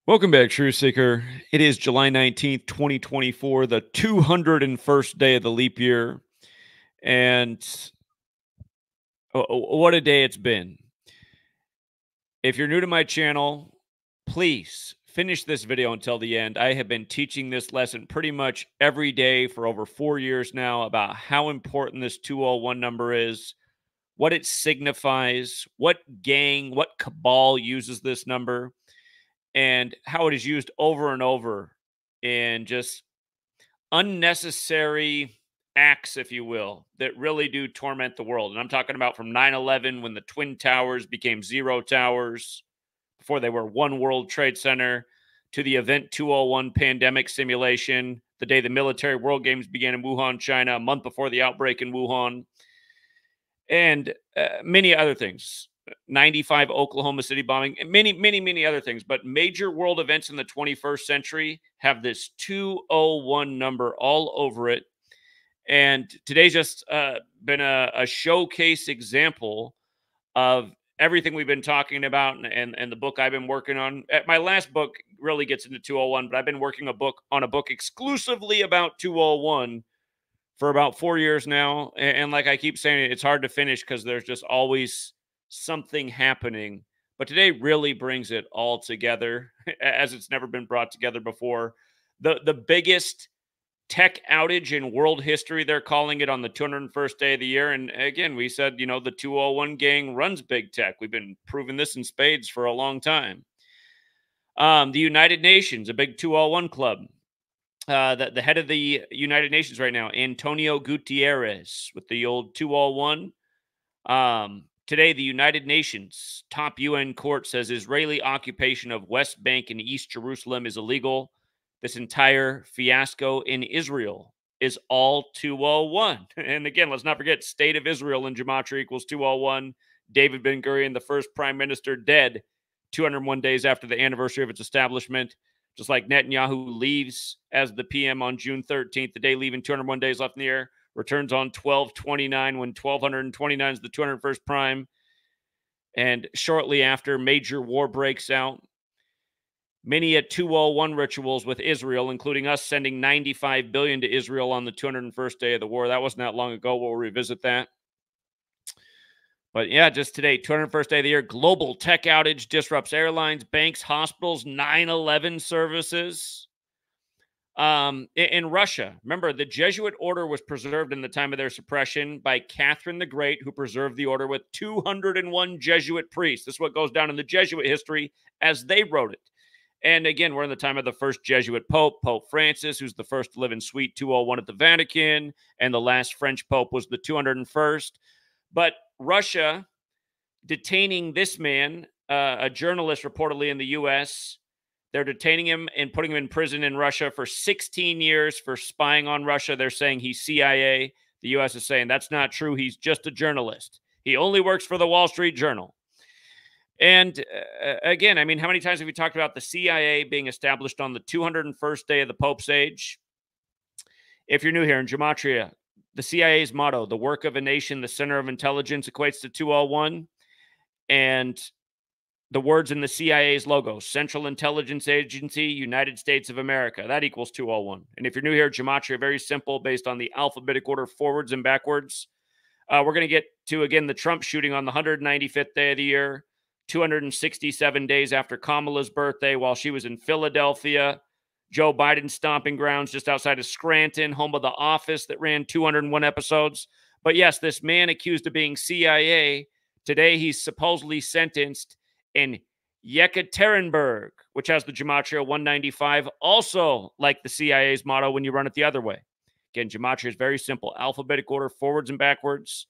Welcome back, Truth Seeker. It is July 19th, 2024, the 201st day of the leap year. And what a day it's been. If you're new to my channel, please finish this video until the end. I have been teaching this lesson pretty much every day for over 4 years now about how important this 201 number is, what it signifies, what gang, what cabal uses this number, and how it is used over and over in just unnecessary acts, if you will, that really do torment the world. And I'm talking about from 9/11, when the Twin Towers became Zero Towers, before they were One World Trade Center, to the Event 201 pandemic simulation, the day the military World Games began in Wuhan, China, a month before the outbreak in Wuhan, and many other things. 95 Oklahoma City bombing, and many other things. But major world events in the 21st century have this 201 number all over it. And today's just been a showcase example of everything we've been talking about, and the book I've been working on. My last book really gets into 201, but I've been working on a book exclusively about 201 for about 4 years now. And like I keep saying, it's hard to finish because there's just always something happening. But today really brings it all together as it's never been brought together before. The biggest tech outage in world history, they're calling it, on the 201st day of the year. And again, we said, the 201 gang runs big tech. We've been proving this in spades for a long time. The United Nations, a big 201 club. The head of the United Nations right now, Antonio Gutierrez, with the old 201. Today, the United Nations top UN court says Israeli occupation of West Bank and East Jerusalem is illegal. This entire fiasco in Israel is all 201. And again, let's not forget, State of Israel in Gematria equals 201. David Ben-Gurion, the first prime minister, dead 201 days after the anniversary of its establishment. Just like Netanyahu leaves as the PM on June 13th, the day leaving 201 days left in the year, returns on 12/29 when 1229 is the 201st prime. And shortly after, major war breaks out. Many at 201 rituals with Israel, including us sending $95 billion to Israel on the 201st day of the war. That wasn't that long ago. We'll revisit that. But yeah, just today, 201st day of the year, global tech outage disrupts airlines, banks, hospitals, 9/11 services. In Russia, remember, the Jesuit order was preserved in the time of their suppression by Catherine the Great, who preserved the order with 201 Jesuit priests. This is what goes down in the Jesuit history as they wrote it. And again, we're in the time of the first Jesuit Pope, Pope Francis, who's the first to live in Suite 201 at the Vatican, and the last French Pope was the 201st. But Russia detaining this man, a journalist reportedly in the U.S., they're detaining him and putting him in prison in Russia for 16 years for spying on Russia. They're saying he's CIA. The U.S. is saying that's not true. He's just a journalist. He only works for the Wall Street Journal. And again, I mean, how many times have we talked about the CIA being established on the 201st day of the Pope's age? If you're new here in Gematria, the CIA's motto, the work of a nation, the center of intelligence, equates to 201. And the words in the CIA's logo, Central Intelligence Agency, United States of America, that equals 201. And if you're new here, Gematria, very simple, based on the alphabetic order, forwards and backwards. We're going to get to, again, the Trump shooting on the 195th day of the year, 267 days after Kamala's birthday, while she was in Philadelphia. Joe Biden's stomping grounds just outside of Scranton, home of The Office that ran 201 episodes. But yes, this man accused of being CIA, today he's supposedly sentenced in Yekaterinburg, which has the Gematria 195, also like the CIA's motto when you run it the other way. Again, Gematria is very simple. Alphabetic order, forwards and backwards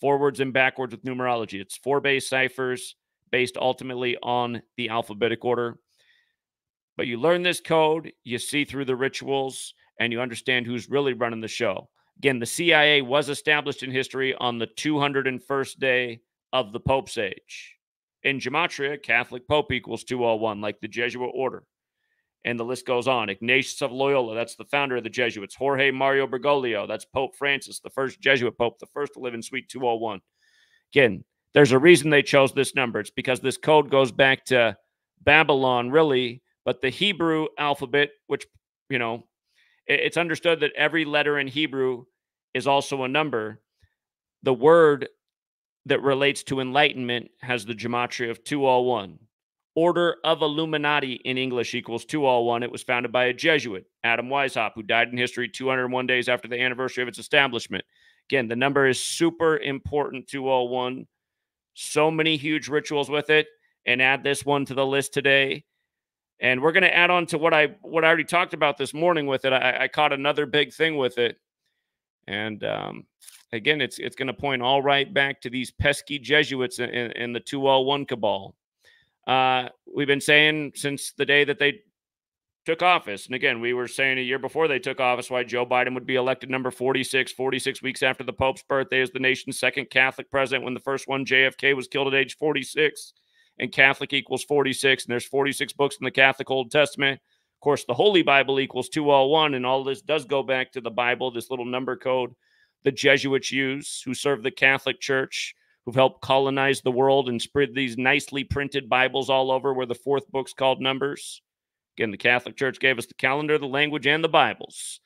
with numerology. It's 4 base ciphers based ultimately on the alphabetic order. But you learn this code, you see through the rituals, and you understand who's really running the show. Again, the CIA was established in history on the 201st day of the Pope's age. In Gematria, Catholic Pope equals 201, like the Jesuit order. And the list goes on. Ignatius of Loyola, that's the founder of the Jesuits. Jorge Mario Bergoglio, that's Pope Francis, the first Jesuit Pope, the first to live in Suite 201. Again, there's a reason they chose this number. It's because this code goes back to Babylon, really, But the Hebrew alphabet, which, you know, it's understood that every letter in Hebrew is also a number. The word that relates to enlightenment has the gematria of 201. Order of Illuminati in English equals 201. It was founded by a Jesuit, Adam Weishaupt, who died in history 201 days after the anniversary of its establishment. Again, the number is super important, 201. So many huge rituals with it, and add this one to the list today. And we're going to add on to what I already talked about this morning with it. I caught another big thing with it. And again, it's going to point all right back to these pesky Jesuits in the 201 cabal. We've been saying since the day that they took office, and again, we were saying a year before they took office why Joe Biden would be elected number 46 weeks after the Pope's birthday as the nation's second Catholic president, when the first one, JFK, was killed at age 46. And Catholic equals 46, and there's 46 books in the Catholic Old Testament. Of course, the Holy Bible equals 201, and all this does go back to the Bible, this little number code the Jesuits use, who serve the Catholic Church, who've helped colonize the world and spread these nicely printed Bibles all over, where the fourth book's called Numbers. Again, the Catholic Church gave us the calendar, the language, and the Bibles.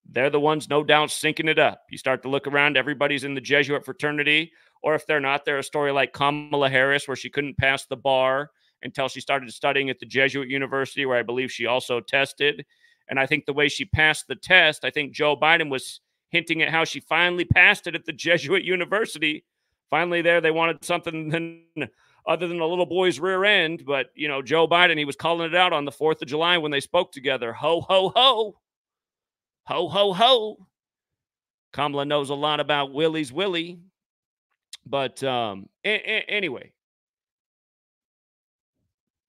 They're the ones, no doubt, syncing it up. You start to look around, everybody's in the Jesuit fraternity, or if they're not, they're a story like Kamala Harris, where she couldn't pass the bar until she started studying at the Jesuit University, where I believe she also tested. And I think the way she passed the test, I think Joe Biden was hinting at how she finally passed it at the Jesuit University. Finally there, they wanted something other than a little boy's rear end. But, you know, Joe Biden, he was calling it out on the 4th of July when they spoke together. Ho, ho, ho. Ho, ho, ho. Kamala knows a lot about Willie's Willie. But anyway,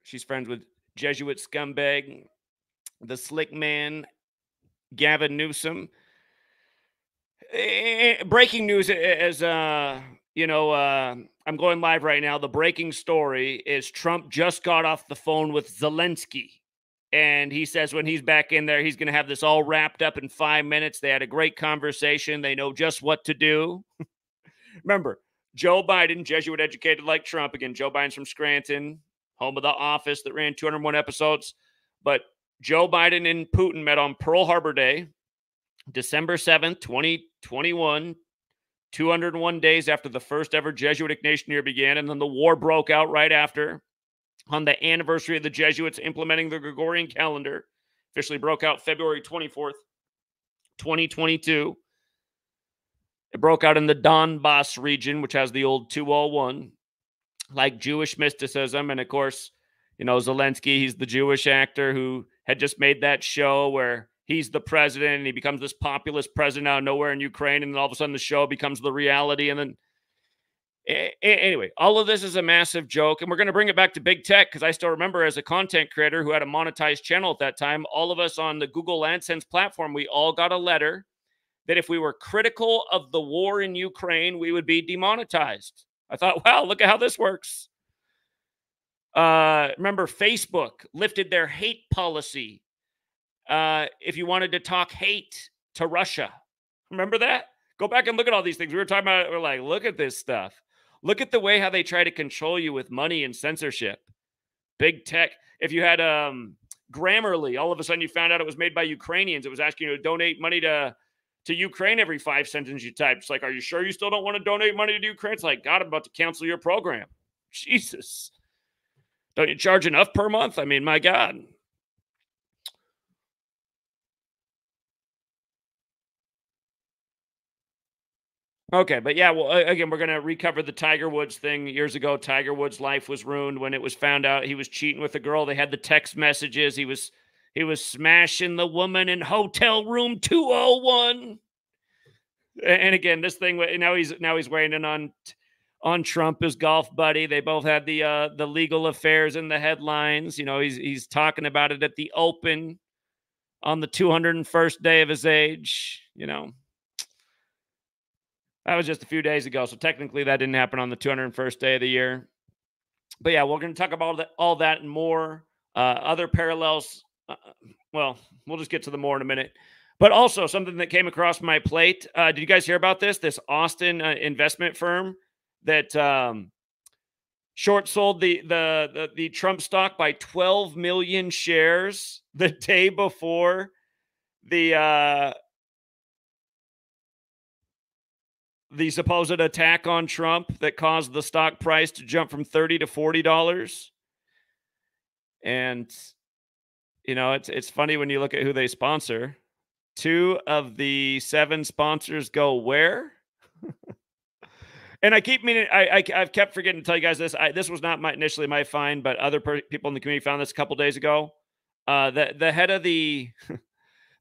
she's friends with Jesuit scumbag, the slick man, Gavin Newsom. Breaking news as, you know, I'm going live right now. The breaking story is Trump just got off the phone with Zelensky. And he says when he's back in there, he's going to have this all wrapped up in 5 minutes. They had a great conversation. They know just what to do. Remember, Joe Biden, Jesuit educated like Trump. Again, Joe Biden's from Scranton, home of The Office that ran 201 episodes. But Joe Biden and Putin met on Pearl Harbor Day, December 7th, 2021, 201 days after the first ever Jesuitic nation year began. And then the war broke out right after, on the anniversary of the Jesuits implementing the Gregorian calendar. Officially broke out February 24th, 2022. It broke out in the Donbass region, which has the old 201, like Jewish mysticism. And of course, you know, Zelensky, he's the Jewish actor who had just made that show where he's the president and he becomes this populist president out of nowhere in Ukraine. And then all of a sudden the show becomes the reality. And then anyway, all of this is a massive joke. And we're going to bring it back to big tech, because I still remember, as a content creator who had a monetized channel at that time, all of us on the Google AdSense platform, we all got a letter that if we were critical of the war in Ukraine, we would be demonetized. I thought, wow, look at how this works. Remember, Facebook lifted their hate policy if you wanted to talk hate to Russia. Remember that? Go back and look at all these things. We were talking about it. We're like, look at this stuff. Look at the way how they try to control you with money and censorship. Big tech. If you had Grammarly, all of a sudden you found out it was made by Ukrainians. It was asking you to donate money to Ukraine every 5 sentences you type. It's like, are you sure you still don't want to donate money to Ukraine? It's like, God, I'm about to cancel your program. Jesus. Don't you charge enough per month? I mean, my God. Okay, but yeah, well, again, we're going to recover the Tiger Woods thing. Years ago, Tiger Woods' life was ruined when it was found out he was cheating with a girl. They had the text messages. He was smashing the woman in hotel room 201. And again, this thing, now he's weighing in on Trump, his golf buddy. They both had the legal affairs in the headlines. You know, he's talking about it at the Open on the 201st day of his age. You know, that was just a few days ago, so technically that didn't happen on the 201st day of the year. But yeah, we're going to talk about all that and more. Other parallels. Well, we'll just get to the more in a minute. But also something that came across my plate. Did you guys hear about this? This Austin investment firm that Short sold the Trump stock by 12 million shares the day before the supposed attack on Trump that caused the stock price to jump from $30 to $40. And it's funny when you look at who they sponsor. 2 of the 7 sponsors go where? And I keep meaning I've kept forgetting to tell you guys this. This was not initially my find, but other people in the community found this a couple days ago. The head of the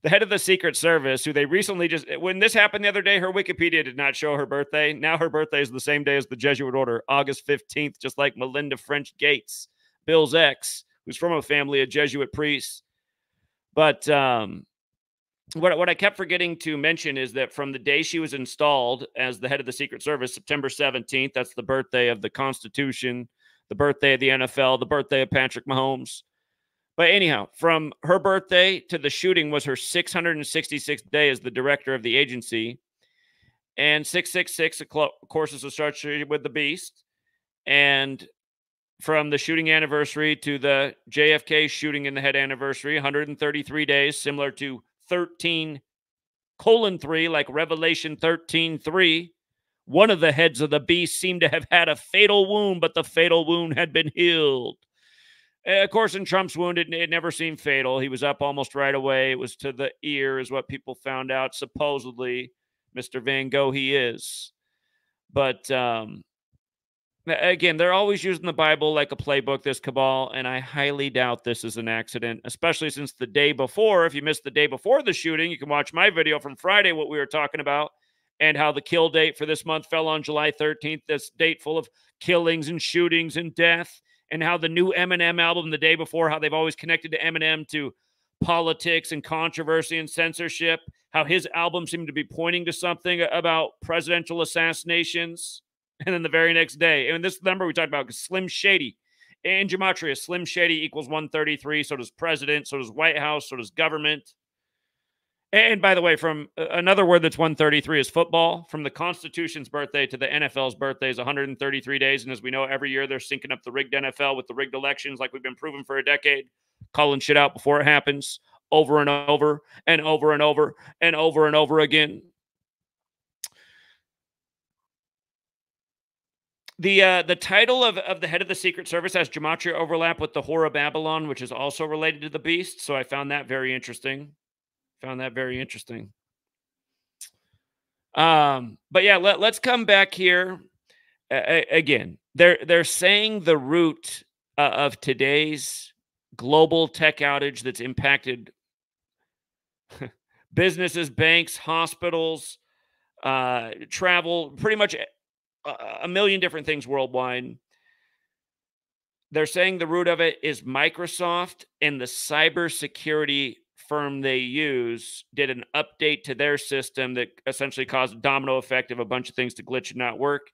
the head of the Secret Service, who they recently when this happened the other day, her Wikipedia did not show her birthday. Now her birthday is the same day as the Jesuit order, August 15th, just like Melinda French Gates, Bill's ex, who's from a family of Jesuit priests. But what I kept forgetting to mention is that from the day she was installed as the head of the Secret Service, September 17th, that's the birthday of the Constitution, the birthday of the NFL, the birthday of Patrick Mahomes. But anyhow, from her birthday to the shooting was her 666th day as the director of the agency. And 666, of course, is associated with the beast. And from the shooting anniversary to the JFK shooting in the head anniversary, 133 days, similar to 13:3, like Revelation 13:3. One of the heads of the beast seemed to have had a fatal wound, but the fatal wound had been healed. Of course, in Trump's wound, it never seemed fatal. He was up almost right away. It was to the ear, is what people found out. Supposedly, Mr. Van Gogh, he is. But again, they're always using the Bible like a playbook, this cabal, and I highly doubt this is an accident, especially since the day before, if you missed the day before the shooting, you can watch my video from Friday, what we were talking about, and how the kill date for this month fell on July 13th, this date full of killings and shootings and death, and how the new Eminem album the day before, how they've always connected to Eminem to politics and controversy and censorship, how his album seemed to be pointing to something about presidential assassinations. And then the very next day, and this number we talked about, Slim Shady. In Gematria, Slim Shady equals 133. So does president, so does White House, so does government. And by the way, from another word that's 133 is football. From the Constitution's birthday to the NFL's birthday is 133 days. And as we know, every year they're syncing up the rigged NFL with the rigged elections like we've been proving for a decade, calling shit out before it happens over and over and over and over and over and over again. The title of the head of the Secret Service has Gematria overlap with the Whore of Babylon, which is also related to the beast. So I found that very interesting. But yeah, let's come back here again. They're saying the root of today's global tech outage that's impacted businesses, banks, hospitals, travel, pretty much a million different things worldwide. They're saying the root of it is Microsoft, and the cybersecurity firm they use did an update to their system that essentially caused a domino effect of a bunch of things to glitch and not work.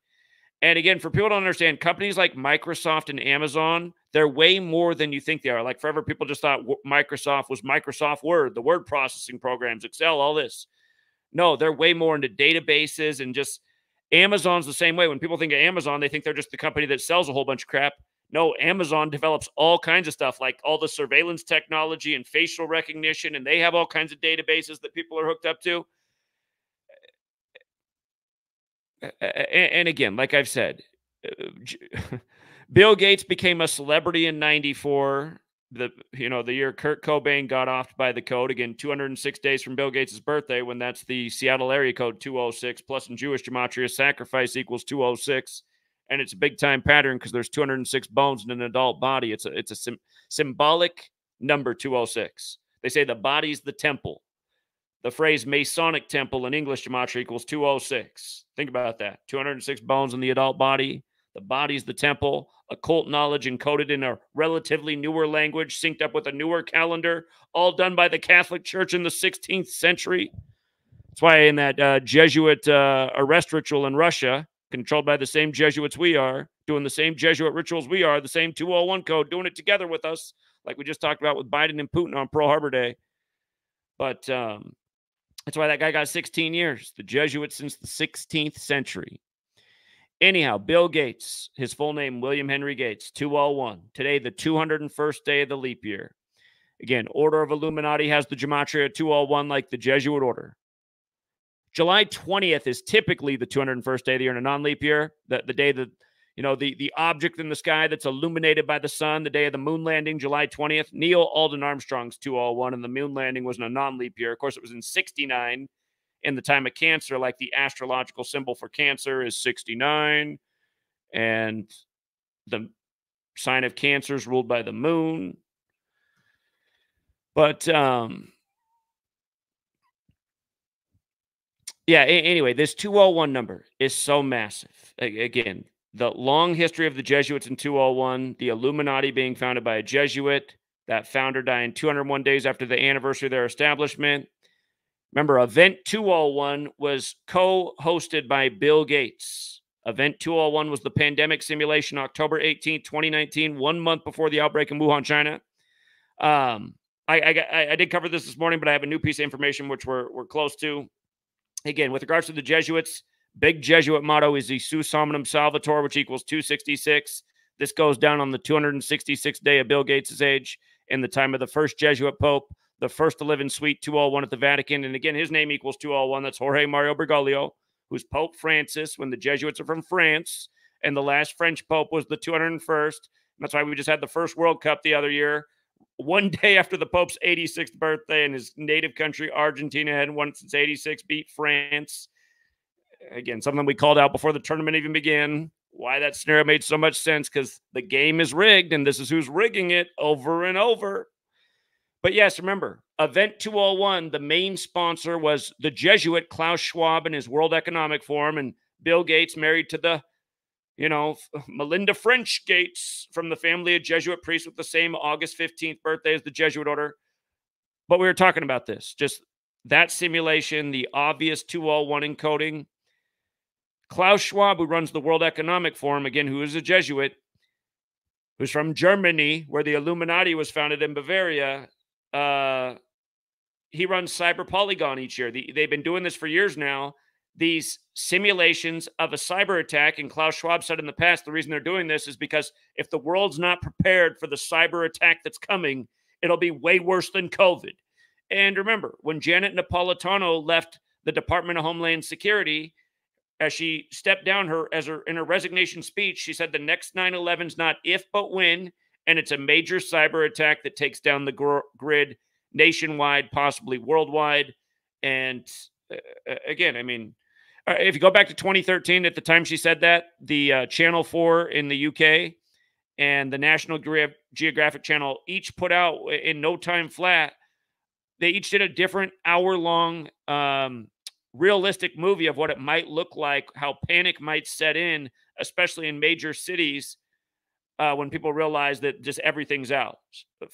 And again, for people to understand, companies like Microsoft and Amazon, they're way more than you think they are. Like forever, people just thought Microsoft was Microsoft Word, the word processing programs, Excel, all this. No, they're way more into databases, and just Amazon's the same way. When people think of Amazon, they think they're just the company that sells a whole bunch of crap. No, Amazon develops all kinds of stuff, like all the surveillance technology and facial recognition, and they have all kinds of databases that people are hooked up to. And again, like I've said, Bill Gates became a celebrity in '94. The year Kurt Cobain got offed by the code. Again, 206 days from Bill Gates' birthday, when that's the Seattle area code 206. Plus, in Jewish gematria, sacrifice equals 206, and it's a big time pattern because there's 206 bones in an adult body. It's a symbolic number 206. They say the body's the temple. The phrase Masonic temple in English gematria equals 206. Think about that. 206 bones in the adult body. The body's the temple. Occult knowledge encoded in a relatively newer language, synced up with a newer calendar, all done by the Catholic Church in the 16th century. That's why in that Jesuit arrest ritual in Russia, controlled by the same Jesuits we are, doing the same Jesuit rituals we are, the same 201 code, doing it together with us, like we just talked about with Biden and Putin on Pearl Harbor Day. But that's why that guy got 16 years, the Jesuit since the 16th century. Anyhow, Bill Gates, his full name, William Henry Gates, 201. Today, the 201st day of the leap year. Again, Order of Illuminati has the Gematria 201 like the Jesuit order. July 20th is typically the 201st day of the year in a non-leap year. The day that, the object in the sky that's illuminated by the sun, the day of the moon landing, July 20th. Neil Alden Armstrong's 201, and the moon landing was in a non-leap year. Of course, it was in 69 in the time of Cancer, like the astrological symbol for Cancer is 69, and the sign of Cancer is ruled by the moon. But yeah, anyway, this 201 number is so massive. Again, the long history of the Jesuits in 201, the Illuminati being founded by a Jesuit, that founder dying 201 days after the anniversary of their establishment. Remember, Event 201 was co-hosted by Bill Gates. Event 201 was the pandemic simulation, October 18th, 2019, 1 month before the outbreak in Wuhan, China. I did cover this morning, but I have a new piece of information which we're close to. Again, with regards to the Jesuits, big Jesuit motto is the Sus Hominum Salvator, which equals 266. This goes down on the 266th day of Bill Gates' age in the time of the first Jesuit Pope, the first to live in Suite 201 at the Vatican. And again, his name equals 201. That's Jorge Mario Bergoglio, who's Pope Francis when the Jesuits are from France. And the last French Pope was the 201st. And that's why we just had the first World Cup the other year. One day after the Pope's 86th birthday in his native country, Argentina hadn't won since 86, beat France. Again, something we called out before the tournament even began. Why that scenario made so much sense, because the game is rigged, and this is who's rigging it over and over. But yes, remember, Event 201, the main sponsor was the Jesuit Klaus Schwab and his World Economic Forum, and Bill Gates, married to the Melinda French Gates from the family of Jesuit priests with the same August 15th birthday as the Jesuit order. But we were talking about this, just that simulation, the obvious 201 encoding. Klaus Schwab, who runs the World Economic Forum, again, who is a Jesuit, who's from Germany, where the Illuminati was founded in Bavaria, he runs Cyber Polygon each year. They've been doing this for years now. These simulations of a cyber attack, and Klaus Schwab said in the past, the reason they're doing this is because if the world's not prepared for the cyber attack that's coming, it'll be way worse than COVID. And remember, when Janet Napolitano left the Department of Homeland Security, as she stepped down in her resignation speech, she said the next 9/11 is not if but when, and it's a major cyber attack that takes down the grid nationwide, possibly worldwide. And again, I mean, if you go back to 2013, at the time she said that, the Channel 4 in the UK and the National Geographic Channel each put out in no time flat. They each did a different hour-long realistic movie of what it might look like, how panic might set in, especially in major cities when people realize that just everything's out.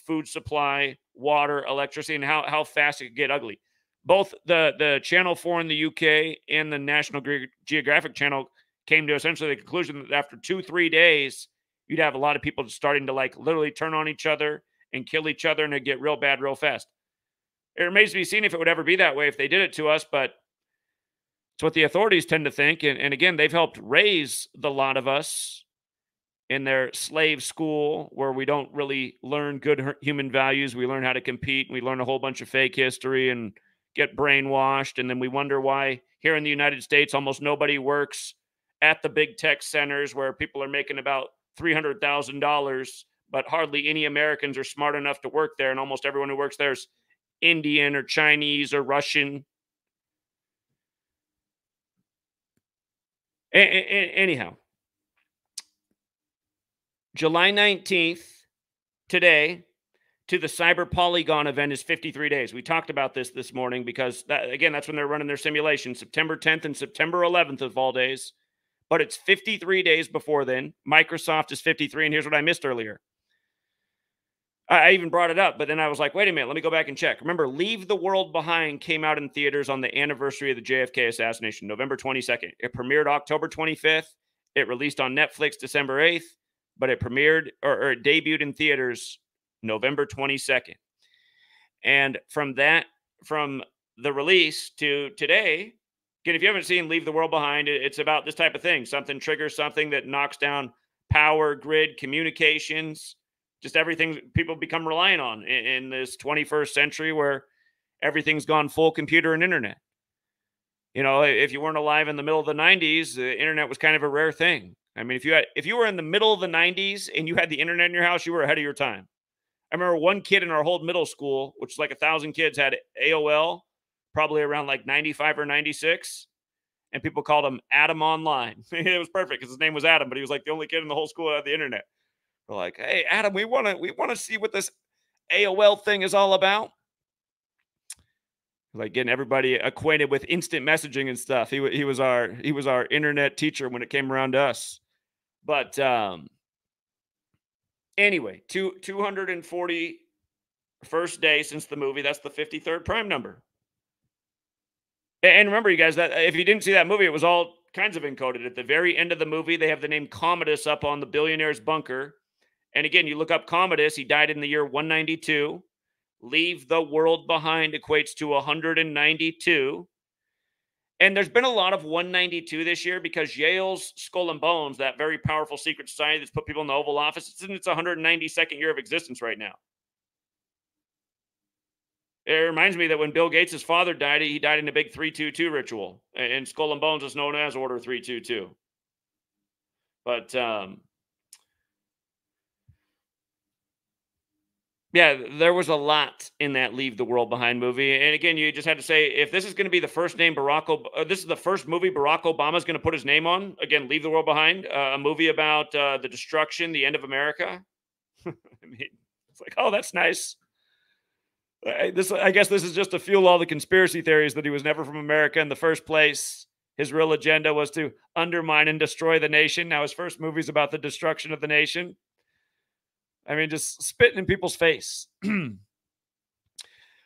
Food supply, water, electricity, and how fast it could get ugly. Both the Channel 4 in the UK and the National Geographic Channel came to essentially the conclusion that after 2-3 days, you'd have a lot of people just starting to literally turn on each other and kill each other, and it'd get real bad real fast. It remains to be seen if it would ever be that way if they did it to us, but it's what the authorities tend to think. And again, they've helped raise the lot of us in their slave school, where we don't really learn good human values. We learn how to compete, and we learn a whole bunch of fake history and get brainwashed. And then we wonder why here in the United States, almost nobody works at the big tech centers where people are making about $300,000, but hardly any Americans are smart enough to work there. And almost everyone who works there is Indian or Chinese or Russian. Anyhow, July 19th, today, to the Cyber Polygon event is 53 days. We talked about this morning because, that's when they're running their simulation, September 10th and September 11th of all days. But it's 53 days before then. Microsoft is 53, and here's what I missed earlier. I even brought it up, but then I was like, wait a minute, let me go back and check. Remember, Leave the World Behind came out in theaters on the anniversary of the JFK assassination, November 22nd. It premiered October 25th. It released on Netflix December 8th, but it premiered or it debuted in theaters November 22nd. And from the release to today, Again, if you haven't seen Leave the World Behind, it's about this type of thing. Something triggers something that knocks down power, grid, communications, just everything people become reliant on in this 21st century where everything's gone full computer and internet. You know, if you weren't alive in the middle of the 90s, the internet was kind of a rare thing. I mean, if you were in the middle of the 90s and you had the internet in your house, you were ahead of your time. I remember one kid in our whole middle school, which is like 1,000 kids, had AOL, probably around like 95 or 96, and people called him Adam Online. It was perfect because his name was Adam, but he was like the only kid in the whole school that had the internet. We're like, hey, Adam, we want to see what this AOL thing is all about. Like getting everybody acquainted with instant messaging and stuff. He was our internet teacher when it came around to us. But anyway, 241st day since the movie. That's the 53rd prime number. And remember, you guys, that if you didn't see that movie, it was all kinds of encoded. At the very end of the movie, they have the name Commodus up on the billionaire's bunker. And again, you look up Commodus. He died in the year 192. Leave the World Behind equates to 192. And there's been a lot of 192 this year because Yale's Skull and Bones, that very powerful secret society that's put people in the Oval Office, it's in its 192nd year of existence right now. It reminds me that when Bill Gates' father died, he died in a big 322 ritual. And Skull and Bones is known as Order 322. But yeah, there was a lot in that Leave the World Behind movie. And again, you just had to say, if this is going to be the first name this is the first movie Barack Obama is going to put his name on, again, Leave the World Behind, a movie about the destruction, the end of America. I mean, it's like, oh, that's nice. I guess this is just to fuel all the conspiracy theories that he was never from America in the first place. His real agenda was to undermine and destroy the nation. Now his first movie is about the destruction of the nation. I mean, just spitting in people's face.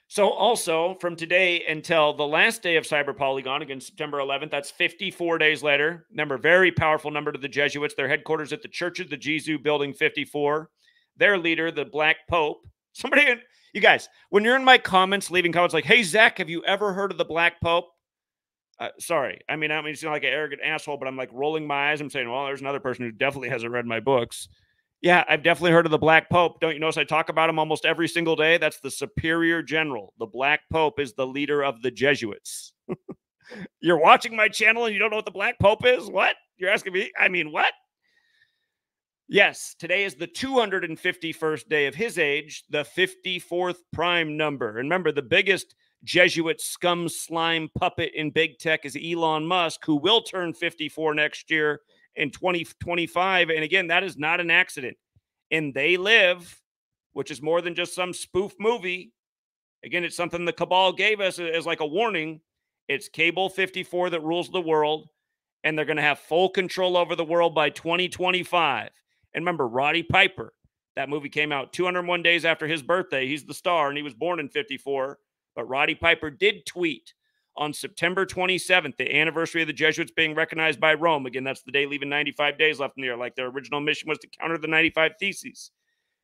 So also from today until the last day of Cyber Polygon, again, September 11th, that's 54 days later. Remember, very powerful number to the Jesuits. Their headquarters at the Church of the Jesuit Building 54. Their leader, the Black Pope. You guys, when you're in my comments, leaving comments like, hey, Zach, have you ever heard of the Black Pope? Sorry. I mean, I don't mean to sound like an arrogant asshole, but I'm like rolling my eyes. I'm saying, well, there's another person who definitely hasn't read my books. Yeah, I've definitely heard of the Black Pope. Don't you notice I talk about him almost every single day? That's the superior general. The Black Pope is the leader of the Jesuits. You're watching my channel and you don't know what the Black Pope is? What? You're asking me? I mean, what? Yes, today is the 251st day of his age, the 54th prime number. And remember, the biggest Jesuit scum slime puppet in big tech is Elon Musk, who will turn 54 next year in 2025. And again, that is not an accident. And They Live, which is more than just some spoof movie. Again, it's something the cabal gave us as like a warning. It's Cable 54 that rules the world, and they're going to have full control over the world by 2025. And remember, Roddy Piper, that movie came out 201 days after his birthday. He's the star, and he was born in 54. But Roddy Piper did tweet on September 27th, the anniversary of the Jesuits being recognized by Rome. Again, that's the day leaving 95 days left in the year, like their original mission was to counter the 95 Theses.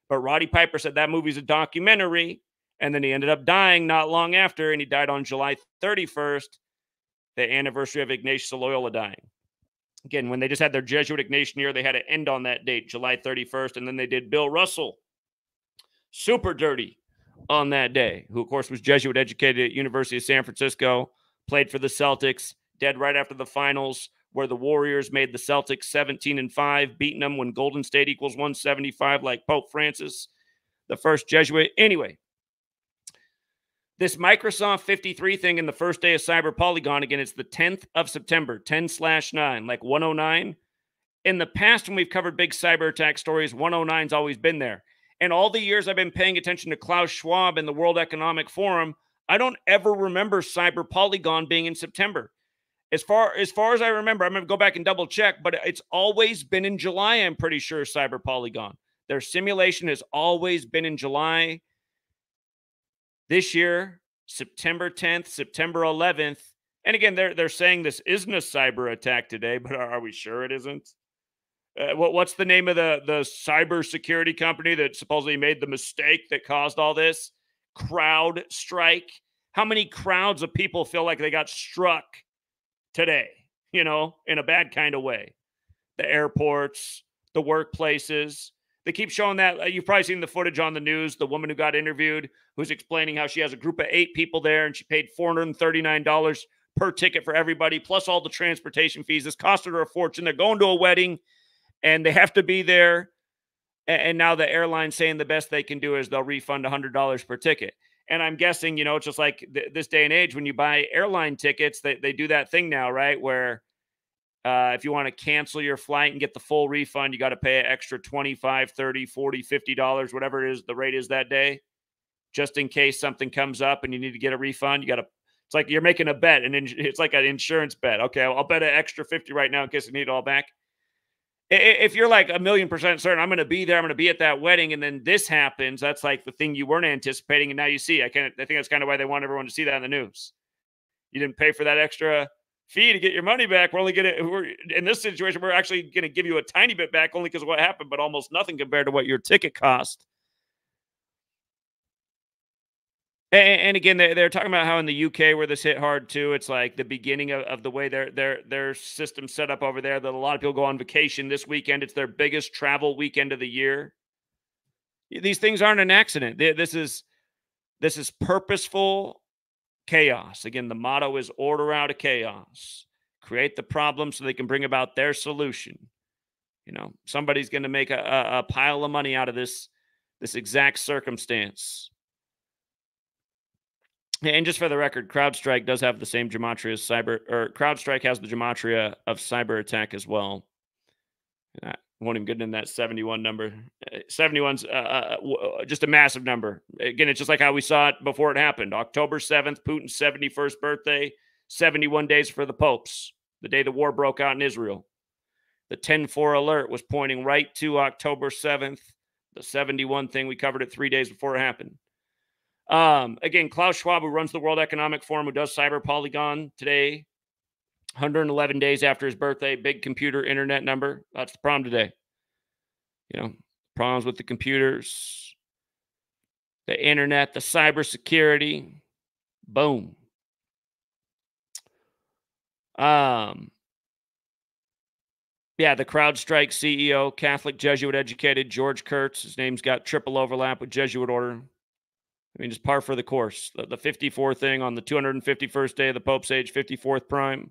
But Roddy Piper said that movie's a documentary, and then he ended up dying not long after, and he died on July 31st, the anniversary of Ignatius of Loyola dying. Again, when they just had their Jesuit Ignatian year, they had to end on that date, July 31st, and then they did Bill Russell, super dirty, on that day, who, of course, was Jesuit educated at University of San Francisco, played for the Celtics, dead right after the finals, where the Warriors made the Celtics 17-5, beating them when Golden State equals 175, like Pope Francis, the first Jesuit. Anyway, this Microsoft 53 thing in the first day of Cyber Polygon, again, it's the 10th of September, 10/9, like 109. In the past, when we've covered big cyber attack stories, 109's always been there. And all the years I've been paying attention to Klaus Schwab and the World Economic Forum, I don't ever remember Cyber Polygon being in September. As far as I remember, I'm going to go back and double check, but it's always been in July, I'm pretty sure, Cyber Polygon. Their simulation has always been in July. This year, September 10th, September 11th. And again, they're saying this isn't a cyber attack today, but are we sure it isn't? What's the name of the cyber security company that supposedly made the mistake that caused all this? CrowdStrike. How many crowds of people feel like they got struck today, in a bad kind of way. The airports, the workplaces. They keep showing that. You've probably seen the footage on the news. The woman who got interviewed, who's explaining how she has a group of 8 people there and she paid $439 per ticket for everybody, plus all the transportation fees. This costed her a fortune. They're going to a wedding and they have to be there. And now the airline's saying the best they can do is they'll refund $100 per ticket. And I'm guessing, it's just like this day and age, when you buy airline tickets, they do that thing now, right? Where if you want to cancel your flight and get the full refund, you got to pay an extra $25, $30, $40, $50, whatever it is the rate is that day, just in case something comes up and you need to get a refund. It's like you're making a bet, and it's like an insurance bet. Okay, I'll bet an extra 50 right now in case I need it all back. If you're like 1,000,000% certain I'm going to be there, I'm going to be at that wedding, and then this happens, that's like the thing you weren't anticipating, and now you see. I think that's kind of why they want everyone to see that in the news. You didn't pay for that extra fee to get your money back. We're in this situation, we're actually going to give you a tiny bit back only because of what happened, but almost nothing compared to what your ticket cost. And again, they're talking about how in the UK where this hit hard too, it's like the beginning of the way their system set up over there, that a lot of people go on vacation this weekend. It's their biggest travel weekend of the year. These things aren't an accident. This is purposeful chaos. Again, the motto is order out of chaos. Create the problem so they can bring about their solution. Somebody's going to make a pile of money out of this exact circumstance. And just for the record, CrowdStrike does have the same Gematria as CrowdStrike has the Gematria of cyber attack as well. I won't even get into that 71 number. 71's just a massive number. Again, it's just like how we saw it before it happened. October 7th, Putin's 71st birthday, 71 days for the popes, the day the war broke out in Israel. The 10-4 alert was pointing right to October 7th. The 71 thing, we covered it 3 days before it happened. Again, Klaus Schwab, who runs the World Economic Forum, who does Cyber Polygon today, 111 days after his birthday, big computer internet number. That's the problem today. Problems with the computers, the internet, the cybersecurity. Boom. Yeah, the CrowdStrike CEO, Catholic Jesuit educated, George Kurtz. His name's got triple overlap with Jesuit order. Just par for the course. The 54 thing on the 251st day of the Pope's age, 54th prime.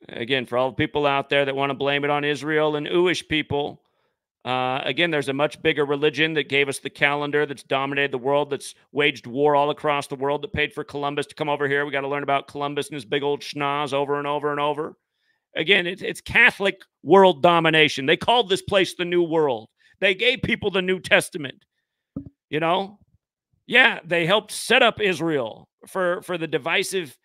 Again, for all the people out there that want to blame it on Israel and Ooish people, again, there's a much bigger religion that gave us the calendar, that's dominated the world, that's waged war all across the world, that paid for Columbus to come over here. We got to learn about Columbus and his big old schnoz over and over and over. Again, it's Catholic world domination. They called this place the New World. They gave people the New Testament. Yeah, they helped set up Israel for the divisive,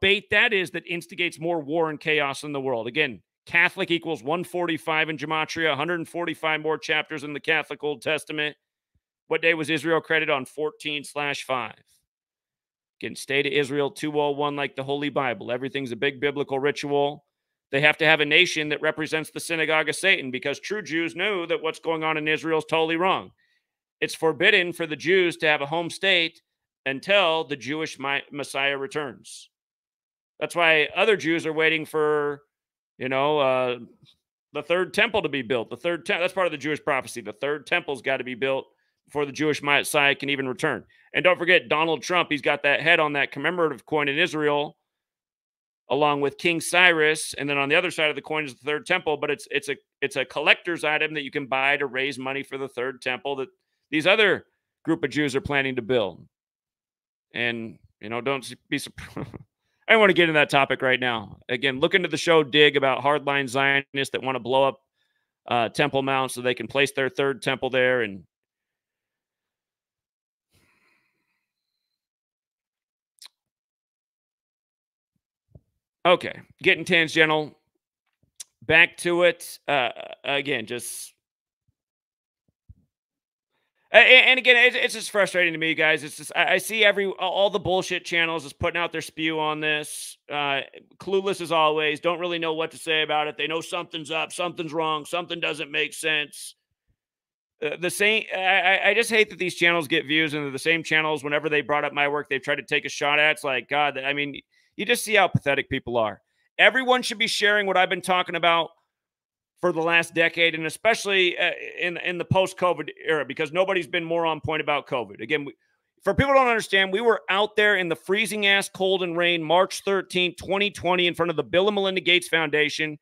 bait that instigates more war and chaos in the world. Again, Catholic equals 145 in Gematria, 145 more chapters in the Catholic Old Testament. What day was Israel credited on? 14/5. Again, state of Israel 201, like the Holy Bible. Everything's a big biblical ritual. They have to have a nation that represents the synagogue of Satan, because true Jews knew that what's going on in Israel is totally wrong. It's forbidden for the Jews to have a home state until the Jewish Messiah returns. That's why other Jews are waiting for, the third temple to be built. That's part of the Jewish prophecy. The third temple's got to be built before the Jewish Messiah can even return. And don't forget, Donald Trump, he's got that head on that commemorative coin in Israel, along with King Cyrus. And then on the other side of the coin is the third temple, but it's a collector's item that you can buy to raise money for the third temple that these other group of Jews are planning to build. And, don't be surprised. I don't want to get into that topic right now. Again, look into the show Dig about hardline Zionists that want to blow up Temple Mount so they can place their third temple there. And okay, getting tangential. Back to it. Again, just... And again, it's just frustrating to me, guys. It's just I see all the bullshit channels is putting out their spew on this. Clueless as always. Don't really know what to say about it. They know something's up, something's wrong, something doesn't make sense. The same. I just hate that these channels get views, and they're the same channels. Whenever they brought up my work, they've tried to take a shot at. It's like, God. I mean, you just see how pathetic people are. Everyone should be sharing what I've been talking about for the last decade, and especially in the post-COVID era, because nobody's been more on point about COVID. Again, for people who don't understand, we were out there in the freezing ass cold and rain, March 13th, 2020, in front of the Bill and Melinda Gates Foundation.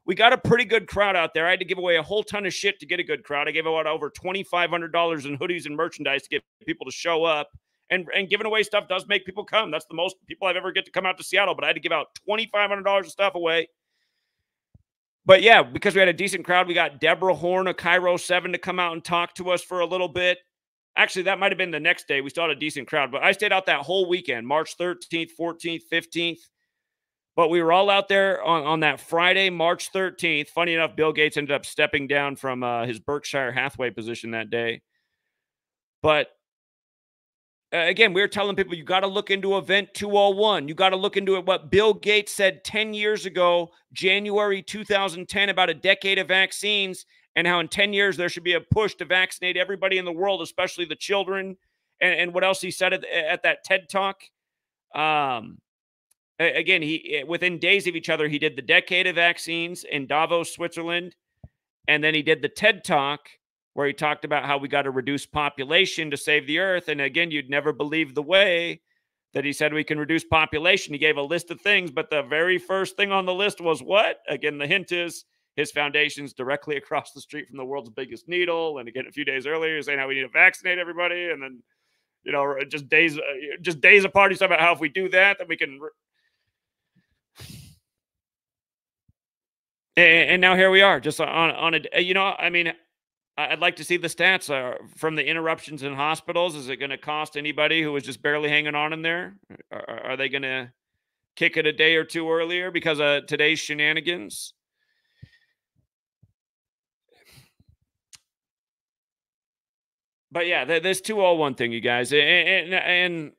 We got a pretty good crowd out there. I had to give away a whole ton of shit to get a good crowd. I gave out over $2,500 in hoodies and merchandise to get people to show up. And giving away stuff does make people come. That's the most people I've ever get to come out to Seattle, but I had to give out $2,500 of stuff away. But yeah, because we had a decent crowd, we got Deborah Horn of Cairo 7 to come out and talk to us for a little bit. Actually, that might have been the next day. We still had a decent crowd, but I stayed out that whole weekend, March 13th, 14th, 15th. But we were all out there on that Friday, March 13th. Funny enough, Bill Gates ended up stepping down from his Berkshire Hathaway position that day. But again, we were telling people, you got to look into Event 201. You got to look into it. What Bill Gates said 10 years ago, January 2010, about a decade of vaccines, and how in 10 years there should be a push to vaccinate everybody in the world, especially the children. And what else he said at that TED Talk. Again, within days of each other, he did the decade of vaccines in Davos, Switzerland. And then he did the TED Talk where he talked about how we got to reduce population to save the earth. And again, you'd never believe the way that he said we can reduce population. He gave a list of things, but the very first thing on the list was what? Again, the hint is his foundation's directly across the street from the world's biggest needle. And again, a few days earlier, saying how we need to vaccinate everybody. And then, you know, just days apart, he's talking about how if we do that, then we can. And now here we are, just on a, you know, I mean, I'd like to see the stats from the interruptions in hospitals. Is it going to cost anybody who was just barely hanging on in there? Are they going to kick it a day or two earlier because of today's shenanigans? But yeah, this 201 thing, you guys, and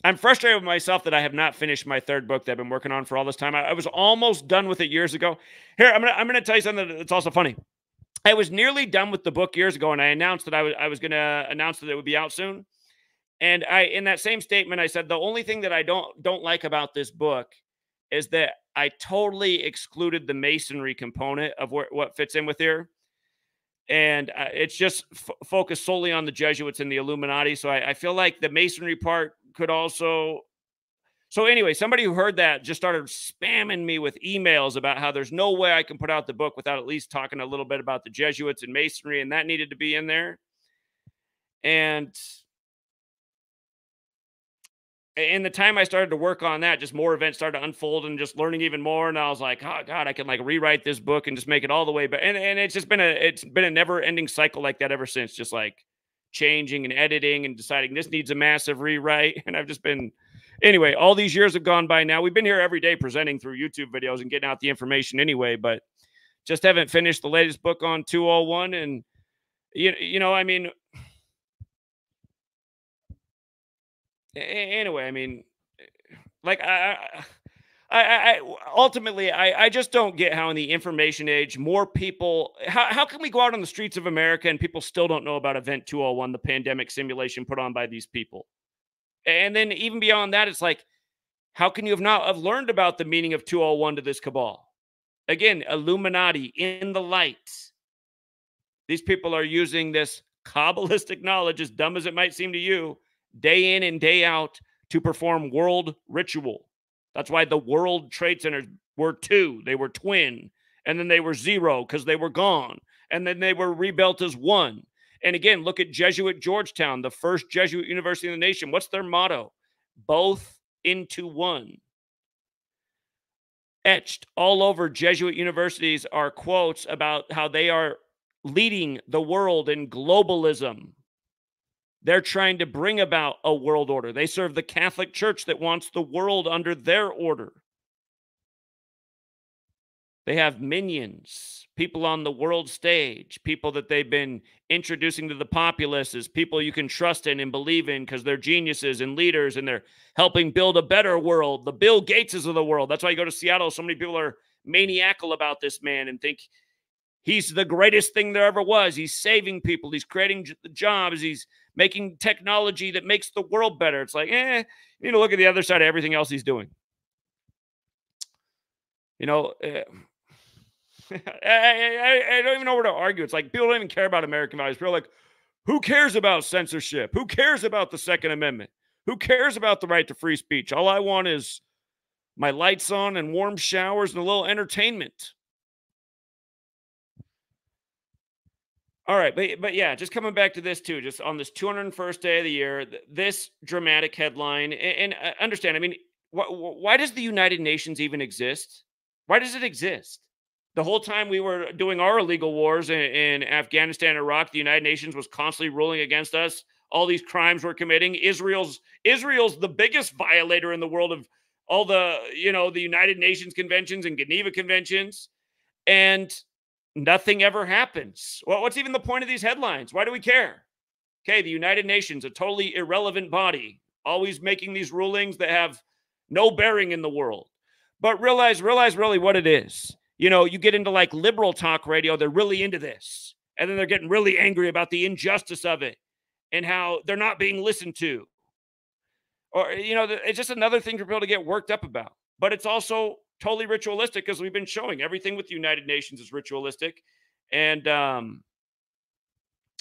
I'm frustrated with myself that I have not finished my third book that I've been working on for all this time. I was almost done with it years ago. Here, I'm gonna tell you something that's also funny. I was nearly done with the book years ago, and I announced that I was gonna announce that it would be out soon. And in that same statement, I said the only thing that I don't like about this book is that I totally excluded the masonry component of what fits in with here. And it's just focused solely on the Jesuits and the Illuminati. So I feel like the masonry part could also. So anyway, somebody who heard that just started spamming me with emails about how there's no way I can put out the book without at least talking a little bit about the Jesuits and masonry, and that needed to be in there. And in the time I started to work on that, just more events started to unfold and just learning even more. And I was like, oh God, I can like rewrite this book and just make it all the way. But and it's just been a never ending cycle like that ever since, just like changing and editing and deciding this needs a massive rewrite. And I've just been, anyway, all these years have gone by now. We've been here every day presenting through YouTube videos and getting out the information anyway, but just haven't finished the latest book on 201. And you know, I mean, anyway, I mean, like I ultimately, I just don't get how in the information age, more people, how can we go out on the streets of America and people still don't know about Event 201, the pandemic simulation put on by these people? And then even beyond that, it's like, how can you have learned about the meaning of 201 to this cabal? Again, Illuminati in the light. These people are using this Kabbalistic knowledge, as dumb as it might seem to you, day in and day out to perform world ritual. That's why the World Trade Centers were 2. They were twin. And then they were 0 because they were gone. And then they were rebuilt as 1. And again, look at Jesuit Georgetown, the first Jesuit university in the nation. What's their motto? Both into one. Etched all over Jesuit universities are quotes about how they are leading the world in globalism. They're trying to bring about a world order. They serve the Catholic Church that wants the world under their order. They have minions, people on the world stage, people that they've been introducing to the populace as people you can trust in and believe in because they're geniuses and leaders, and they're helping build a better world. The Bill Gateses of the world. That's why you go to Seattle. So many people are maniacal about this man and think He's the greatest thing there ever was. He's saving people. He's creating jobs. He's making technology that makes the world better. It's like, you need to look at the other side of everything else he's doing. You know, I don't even know where to argue. It's like people don't even care about American values. People are like, who cares about censorship? Who cares about the Second Amendment? Who cares about the right to free speech? All I want is my lights on and warm showers and a little entertainment. All right, but yeah, just coming back to this too, just on this 201st day of the year, this dramatic headline, and understand, I mean, why does the United Nations even exist? Why does it exist? The whole time we were doing our illegal wars in Afghanistan and Iraq, the United Nations was constantly ruling against us. All these crimes we're committing. Israel's the biggest violator in the world of all the, the United Nations conventions and Geneva conventions. And nothing ever happens. Well, what's even the point of these headlines? Why do we care? Okay, the United Nations, a totally irrelevant body, always making these rulings that have no bearing in the world. But realize really what it is. You get into like liberal talk radio, they're really into this. And then they're getting really angry about the injustice of it and how they're not being listened to. Or, it's just another thing for people to get worked up about. But it's also totally ritualistic, because we've been showing everything with the United Nations is ritualistic. And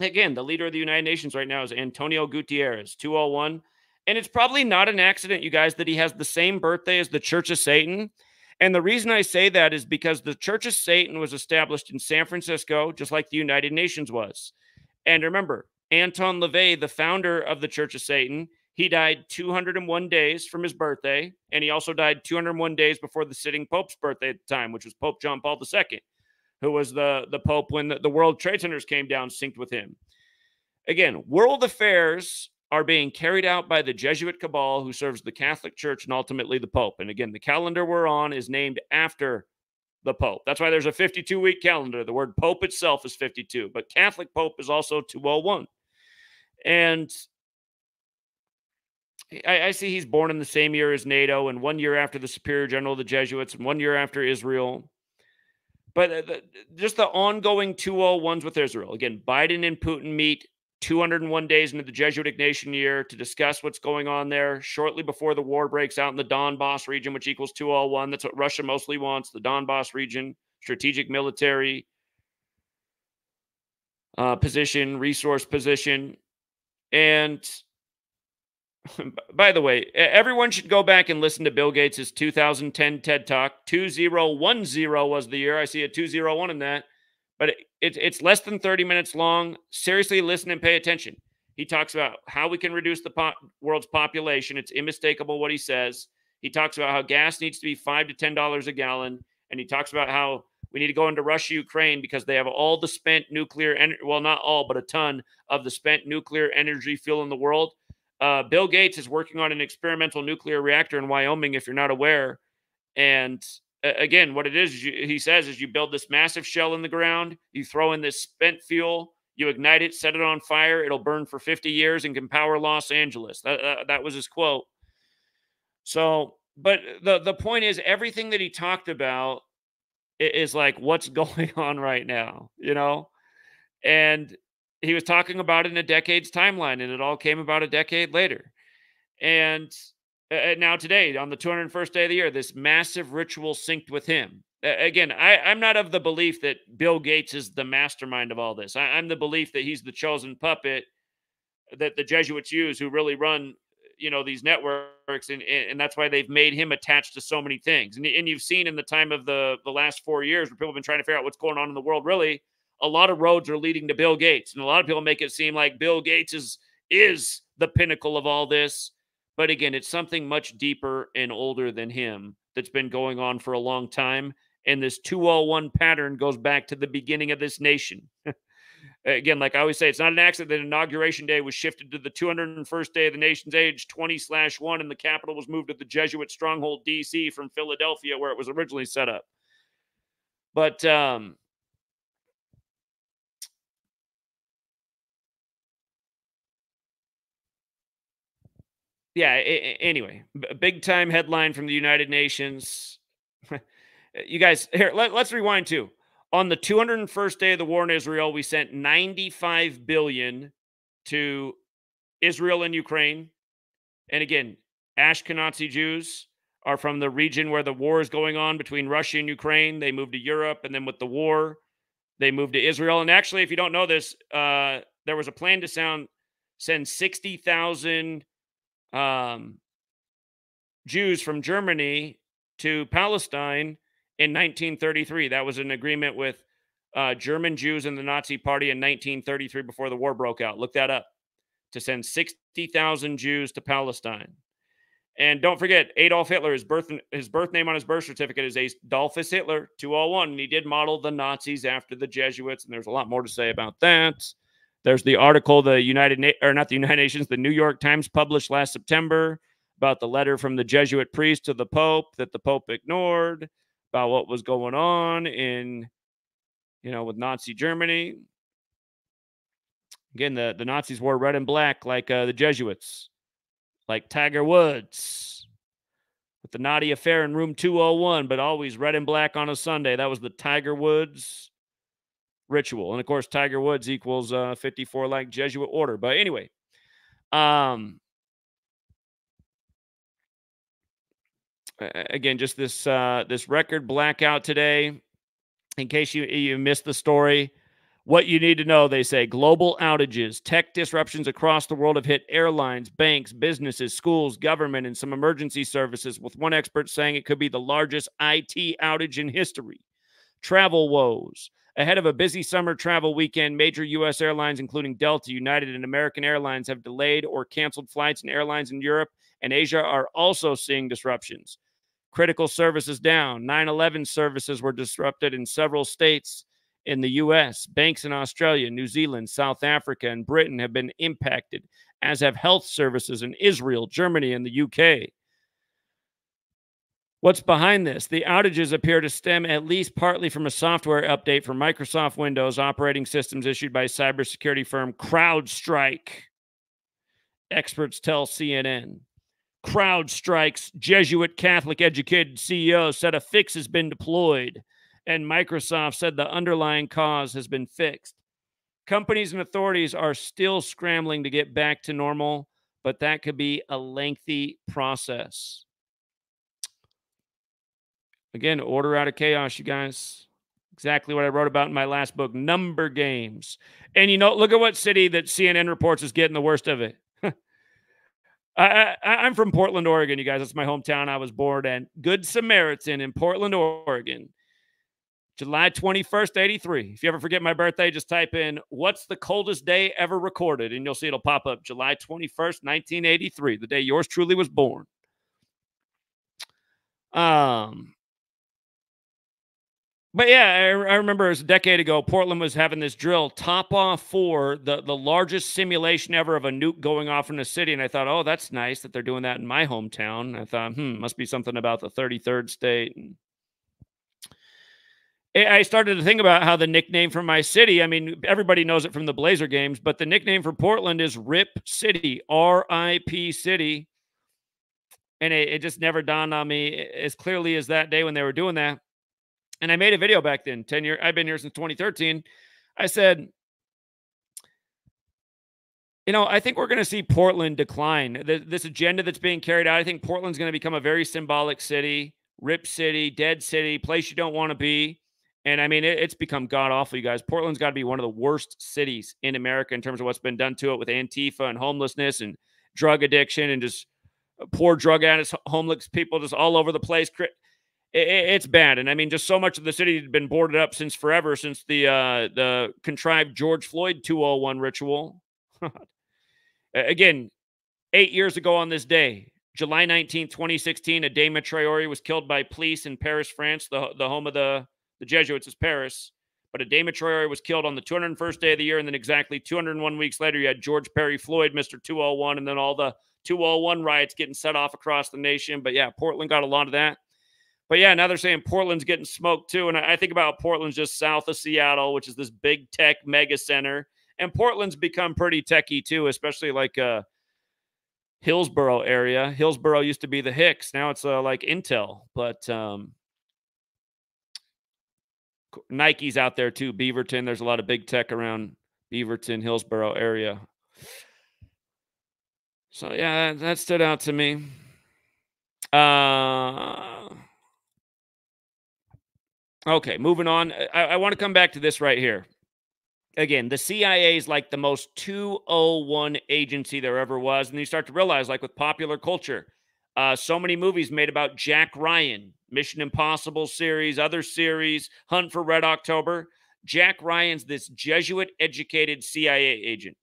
again, the leader of the United Nations right now is Antonio Gutierrez, 201. And it's probably not an accident, you guys, that he has the same birthday as the Church of Satan. And the reason I say that is because the Church of Satan was established in San Francisco, just like the United Nations was. And remember, Anton LaVey, the founder of the Church of Satan, he died 201 days from his birthday, and he also died 201 days before the sitting Pope's birthday at the time, which was Pope John Paul II, who was the Pope when the World Trade Centers came down, synced with him. Again, world affairs are being carried out by the Jesuit cabal, who serves the Catholic Church and ultimately the Pope. And again, the calendar we're on is named after the Pope. That's why there's a 52-week calendar. The word Pope itself is 52, but Catholic Pope is also 201. And I see he's born in the same year as NATO, and 1 year after the Superior General of the Jesuits, and 1 year after Israel. But just the ongoing 201s with Israel. Again, Biden and Putin meet 201 days into the Jesuit Ignatian year to discuss what's going on there shortly before the war breaks out in the Donbass region, which equals 201. That's what Russia mostly wants, the Donbass region, strategic military position, resource position. And by the way, everyone should go back and listen to Bill Gates' 2010 TED Talk. 2010 was the year. I see a 201 in that. But it's less than 30 minutes long. Seriously, listen and pay attention. He talks about how we can reduce the world's population. It's unmistakable what he says. He talks about how gas needs to be $5 to $10 a gallon. And he talks about how we need to go into Russia, Ukraine, because they have all the spent nuclear, well, not all, but a ton of the spent nuclear energy fuel in the world. Bill Gates is working on an experimental nuclear reactor in Wyoming, if you're not aware. And again, what it is, he says, is you build this massive shell in the ground, you throw in this spent fuel, you ignite it, set it on fire, it'll burn for 50 years and can power Los Angeles. That was his quote. So, but the point is, everything that he talked about is like what's going on right now, And he was talking about it in a decade's timeline, and it all came about a decade later. And now today, on the 201st day of the year, this massive ritual synced with him. Again, I'm not of the belief that Bill Gates is the mastermind of all this. I'm the belief that he's the chosen puppet that the Jesuits use, who really run, these networks, and that's why they've made him attached to so many things. And you've seen in the time of the last 4 years, where people have been trying to figure out what's going on in the world, really, a lot of roads are leading to Bill Gates. And a lot of people make it seem like Bill Gates is the pinnacle of all this. But again, it's something much deeper and older than him that's been going on for a long time. And this 201 pattern goes back to the beginning of this nation. Again, like I always say, it's not an accident that Inauguration Day was shifted to the 201st day of the nation's age, 20/1, and the capital was moved to the Jesuit stronghold, D.C., from Philadelphia, where it was originally set up. But yeah, anyway, big time headline from the United Nations. You guys, here, let's rewind too. On the 201st day of the war in Israel, we sent 95 billion to Israel and Ukraine. And again, Ashkenazi Jews are from the region where the war is going on between Russia and Ukraine. They moved to Europe, and then with the war, they moved to Israel. And actually, if you don't know this, there was a plan to send 60,000 Jews from Germany to Palestine in 1933. That was an agreement with German Jews and the Nazi Party in 1933 before the war broke out. Look that up. To send 60,000 Jews to Palestine. And don't forget, Adolf Hitler, his birth name on his birth certificate is Adolphus Hitler, 201. And he did model the Nazis after the Jesuits. And there's a lot more to say about that. There's the article the New York Times published last September about the letter from the Jesuit priest to the Pope that the Pope ignored, about what was going on with Nazi Germany. Again, the Nazis wore red and black like the Jesuits, like Tiger Woods with the naughty affair in room 201, but always red and black on a Sunday. That was the Tiger Woods ritual. And of course, Tiger Woods equals 54 like Jesuit order. But anyway, again, just this record blackout today. In case you missed the story, what you need to know, they say global outages, tech disruptions across the world have hit airlines, banks, businesses, schools, government, and some emergency services, with one expert saying it could be the largest IT outage in history. Travel woes. Ahead of a busy summer travel weekend, major U.S. airlines, including Delta, United, and American Airlines, have delayed or canceled flights, and airlines in Europe and Asia are also seeing disruptions. Critical services down. 9/11 services were disrupted in several states in the U.S. Banks in Australia, New Zealand, South Africa, and Britain have been impacted, as have health services in Israel, Germany, and the UK. What's behind this? The outages appear to stem at least partly from a software update for Microsoft Windows operating systems issued by cybersecurity firm CrowdStrike. Experts tell CNN. CrowdStrike's Jesuit Catholic educated CEO said a fix has been deployed, and Microsoft said the underlying cause has been fixed. Companies and authorities are still scrambling to get back to normal, but that could be a lengthy process. Again, order out of chaos, you guys. Exactly what I wrote about in my last book, Number Games. And look at what city that CNN reports is getting the worst of it. I'm from Portland, Oregon, you guys. That's my hometown. I was born in Good Samaritan in Portland, Oregon. July 21st, 83. If you ever forget my birthday, just type in, what's the coldest day ever recorded? And you'll see it'll pop up. July 21st, 1983, the day yours truly was born. But yeah, I remember it was a decade ago, Portland was having this drill, top off for the largest simulation ever of a nuke going off in a city. And I thought, oh, that's nice that they're doing that in my hometown. I thought, must be something about the 33rd state. And I started to think about how the nickname for my city, I mean, everybody knows it from the Blazer games, but the nickname for Portland is RIP City, R-I-P City. And it just never dawned on me as clearly as that day when they were doing that. And I made a video back then, 10 years. I've been here since 2013. I said, I think we're going to see Portland decline. This agenda that's being carried out, I think Portland's going to become a very symbolic city, RIP City, dead city, place you don't want to be. And I mean, it's become god-awful, you guys. Portland's got to be one of the worst cities in America in terms of what's been done to it with Antifa and homelessness and drug addiction and just poor drug addicts, homeless people just all over the place. It's bad. And I mean, just so much of the city had been boarded up since forever, since the contrived George Floyd 201 ritual. Again, 8 years ago on this day, July 19th, 2016, a Gematria was killed by police in Paris, France. The home of the Jesuits is Paris. But a Gematria was killed on the 201st day of the year. And then exactly 201 weeks later, you had George Perry Floyd, Mr. 201, and then all the 201 riots getting set off across the nation. But yeah, Portland got a lot of that. But yeah, now they're saying Portland's getting smoked too. And I think about Portland's just south of Seattle, which is this big tech mega center. And Portland's become pretty techy too, especially like Hillsboro area. Hillsboro used to be the Hicks. Now it's like Intel. But Nike's out there too. Beaverton. There's a lot of big tech around Beaverton, Hillsborough area. So yeah, that stood out to me. Okay, moving on. I want to come back to this right here. Again, the CIA is like the most 201 agency there ever was. And you start to realize, like with popular culture, so many movies made about Jack Ryan, Mission Impossible series, other series, Hunt for Red October. Jack Ryan's this Jesuit educated CIA agent.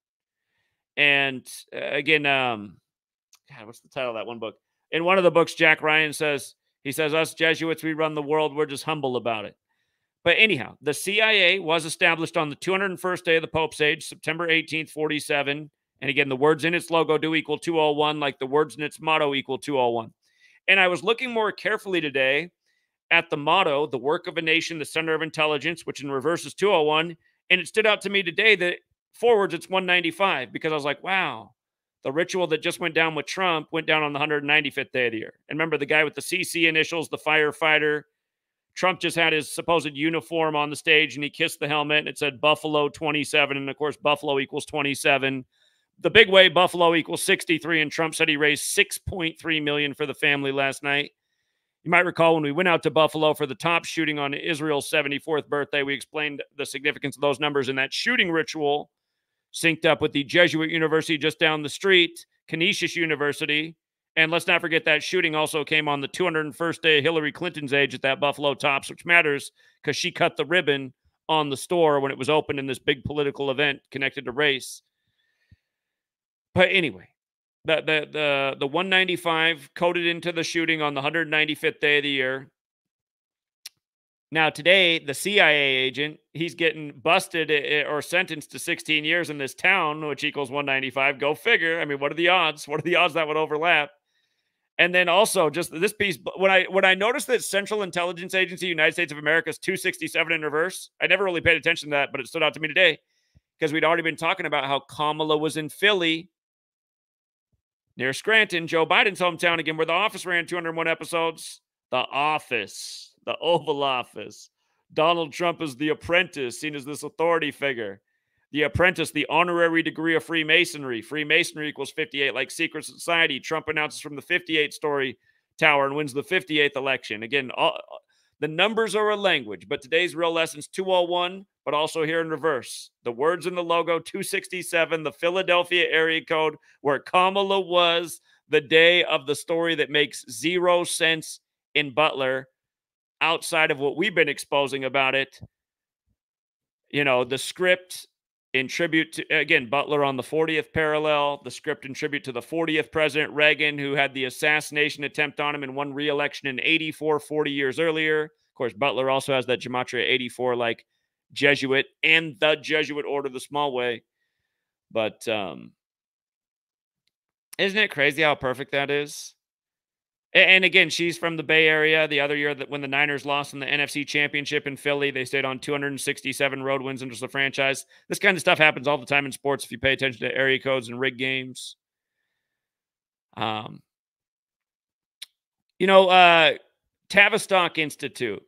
And again, God, what's the title of that one book? In one of the books, Jack Ryan says, he says, us Jesuits, we run the world. We're just humble about it. But anyhow, the CIA was established on the 201st day of the Pope's age, September 18th, 47. And again, the words in its logo do equal 201, like the words in its motto equal 201. And I was looking more carefully today at the motto, the work of a nation, the center of intelligence, which in reverse is 201. And it stood out to me today that forwards it's 195, because I was like, wow, the ritual that just went down with Trump went down on the 195th day of the year. And remember the guy with the CC initials, the firefighter. Trump just had his supposed uniform on the stage and he kissed the helmet and it said Buffalo 27. And of course, Buffalo equals 27. The big way, Buffalo equals 63. And Trump said he raised $6.3 million for the family last night. You might recall when we went out to Buffalo for the top shooting on Israel's 74th birthday, we explained the significance of those numbers, and that shooting ritual synced up with the Jesuit University just down the street, Canisius University. And let's not forget that shooting also came on the 201st day of Hillary Clinton's age at that Buffalo Tops, which matters because she cut the ribbon on the store when it was opened in this big political event connected to race. But anyway, the 195 coded into the shooting on the 195th day of the year. Now, today, the CIA agent, he's getting busted or sentenced to 16 years in this town, which equals 195. Go figure. I mean, what are the odds? What are the odds that would overlap? And then also just this piece, when I noticed that Central Intelligence Agency, United States of America is 267 in reverse, I never really paid attention to that, but it stood out to me today because we'd already been talking about how Kamala was in Philly near Scranton, Joe Biden's hometown, again, where The Office ran 201 episodes. The Office, the Oval Office. Donald Trump is the apprentice, seen as this authority figure. The apprentice, the honorary degree of Freemasonry. Freemasonry equals 58, like secret society. Trump announces from the 58-story tower and wins the 58th election. Again, the numbers are a language, but today's real lesson's 201, but also here in reverse. The words in the logo, 267, the Philadelphia area code, where Kamala was the day of the story that makes 0 sense in Butler outside of what we've been exposing about it. You know, the script in tribute to, again, Butler on the 40th parallel, the script in tribute to the 40th President Reagan, who had the assassination attempt on him and won re-election in 84, 40 years earlier. Of course, Butler also has that Gematria 84, like Jesuit and the Jesuit order the small way. But isn't it crazy how perfect that is? And again, she's from the Bay Area. The other year that when the Niners lost in the NFC Championship in Philly, they stayed on 267 road wins into the franchise. This kind of stuff happens all the time in sports if you pay attention to area codes and rig games. Tavistock Institute.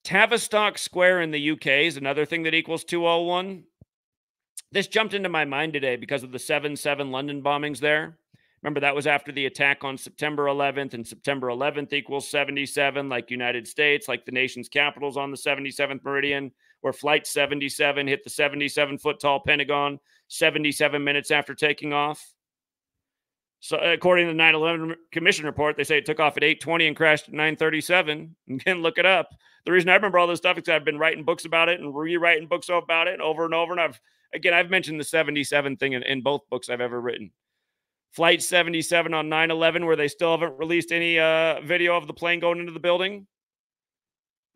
Tavistock Square in the UK is another thing that equals 201. This jumped into my mind today because of the 7/7 London bombings there. Remember, that was after the attack on September 11th, and September 11th equals 77, like United States, like the nation's capital's on the 77th meridian, where Flight 77 hit the 77-foot-tall Pentagon 77 minutes after taking off. So according to the 9/11 Commission report, they say it took off at 8:20 and crashed at 9:37. You can look it up. The reason I remember all this stuff is I've been writing books about it and rewriting books about it over and over. And I've mentioned the 77 thing in both books I've ever written. Flight 77 on 9/11, where they still haven't released any video of the plane going into the building.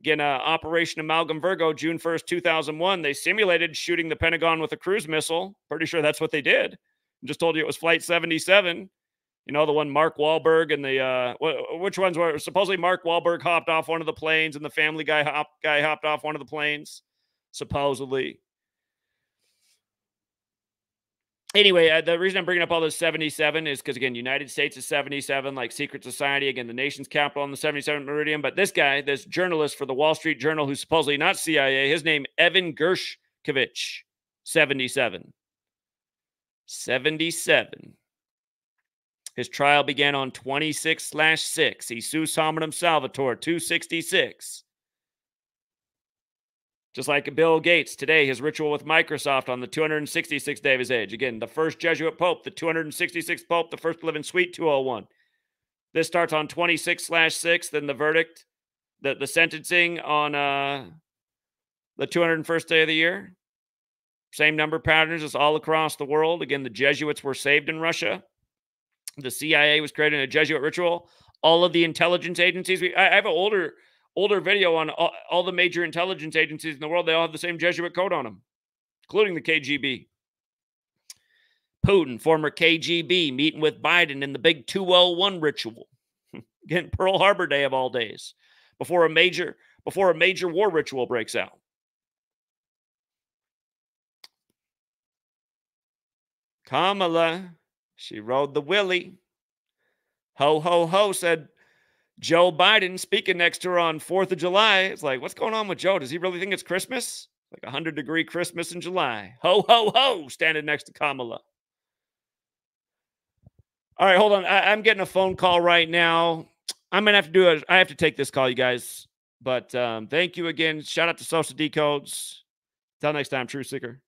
Again, Operation Amalgam Virgo, June 1st, 2001. They simulated shooting the Pentagon with a cruise missile. Pretty sure that's what they did. I just told you it was Flight 77. You know, the one Mark Wahlberg and the, which ones were supposedly Mark Wahlberg hopped off one of the planes and the Family Guy hopped off one of the planes, supposedly. Anyway, the reason I'm bringing up all this 77 is because, again, United States is 77, like secret society, again, the nation's capital on the 77th meridian. But this guy, this journalist for the Wall Street Journal, who's supposedly not CIA, his name, Evan Gershkovich, 77. 77. His trial began on 26/6. Jesus Hominum Salvator, 266. Just like Bill Gates today, his ritual with Microsoft on the 266th day of his age. Again, the first Jesuit Pope, the 266th Pope, the first to live in Suite 201. This starts on 26/6, then the verdict, the sentencing on the 201st day of the year. Same number patterns as all across the world. Again, the Jesuits were saved in Russia. The CIA was creating a Jesuit ritual. All of the intelligence agencies. I have an older video on all the major intelligence agencies in the world. They all have the same Jesuit code on them, including the KGB. Putin, former KGB, meeting with Biden in the big 201 ritual. Again, Pearl Harbor Day of all days, before a major war ritual breaks out. Kamala, she rode the Willie. Ho, ho, ho, said Joe Biden, speaking next to her on 4th of July. It's like, what's going on with Joe? Does he really think it's Christmas? Like 100-degree Christmas in July. Ho, ho, ho, standing next to Kamala. All right, hold on. I'm getting a phone call right now. I'm going to have to I have to take this call, you guys. But thank you again. Shout out to Social Decodes. Till next time, True Seeker.